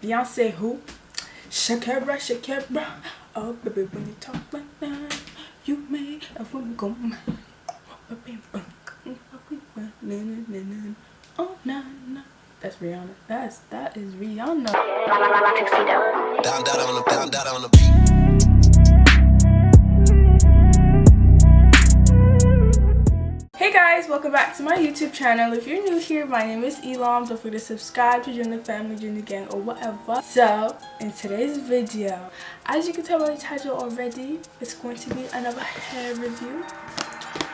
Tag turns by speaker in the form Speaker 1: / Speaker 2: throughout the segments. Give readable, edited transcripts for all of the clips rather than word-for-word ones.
Speaker 1: Beyonce who? Shakira, Shakira. Oh baby, when you talk like that, you make a woman go mad. Oh no no. That's Rihanna. That is Rihanna.
Speaker 2: Down on the beat.
Speaker 1: Hey guys, welcome back to my YouTube channel. If you're new here, my name is Itsehlam. Don't forget to subscribe to join the family, join the gang, or whatever. So, in today's video, as you can tell by the title already, it's going to be another hair review.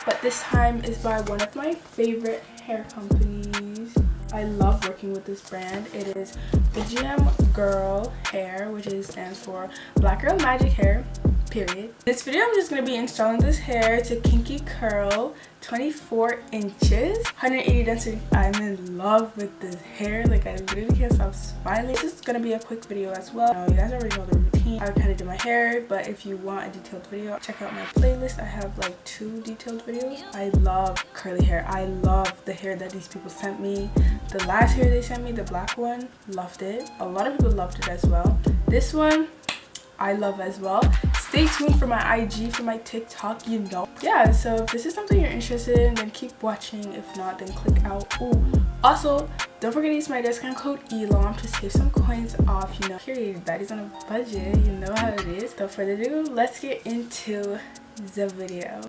Speaker 1: But this time is by one of my favorite hair companies. I love working with this brand. It is Bgmgirl hair, which stands for Black Girl Magic Hair, period. This video I'm just going to be installing this hair to Kinky Curl 24 inches, 180 density. I'm in love with this hair. Like, I literally can't stop smiling. This is going to be a quick video as well. You guys already know the routine. I kind of do my hair, but if you want a detailed video, check out my playlist. I have like 2 detailed videos. I love curly hair. I love the hair that these people sent me. The last hair they sent me, the black one, loved it. A lot of people loved it as well. This one, I love as well. Stay tuned for my IG, for my TikTok, you know. Yeah, so if this is something you're interested in, then keep watching. If not, then click out. Ooh. Also, don't forget to use my discount code Itsehlam to save some coins off, you know. Period. Daddy's on a budget, you know how it is. Without further ado, let's get into the video.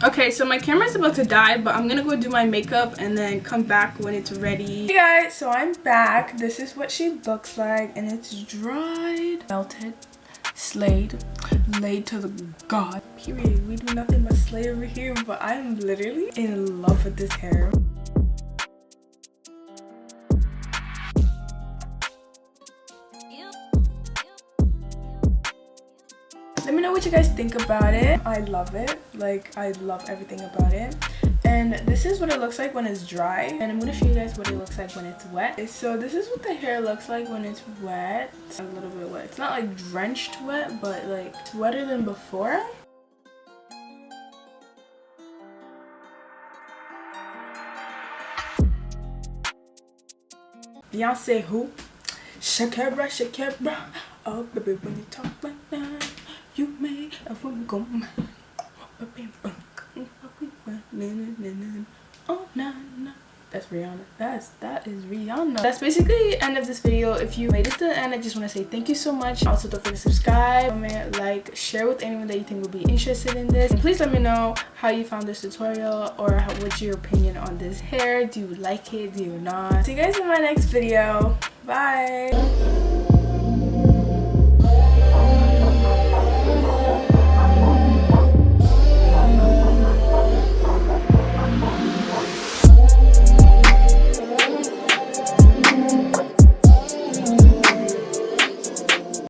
Speaker 1: Okay, so my camera's about to die, but I'm gonna go do my makeup and then come back when it's ready. Hey guys, so I'm back. This is what she looks like, and it's dried, melted, slayed, laid to the god. Period. We do nothing but slay over here, but I'm literally in love with this hair. Let me know what you guys think about it. I love it. Like, I love everything about it. And this is what it looks like when it's dry. And I'm going to show you guys what it looks like when it's wet. So this is what the hair looks like when it's wet. A little bit wet. It's not like drenched wet, but like it's wetter than before. Beyonce who? Shakira, Shakira. Oh baby, when you talk like that, you make a woman go mad. Oh no, no. That's Rihanna. That is Rihanna. That's basically the end of this video. If you made it to the end, I just want to say thank you so much. Also, don't forget to subscribe, comment, like, share with anyone that you think would be interested in this. And please let me know how you found this tutorial, or what's your opinion on this hair. Do you like it? Do you not? See you guys in my next video. Bye.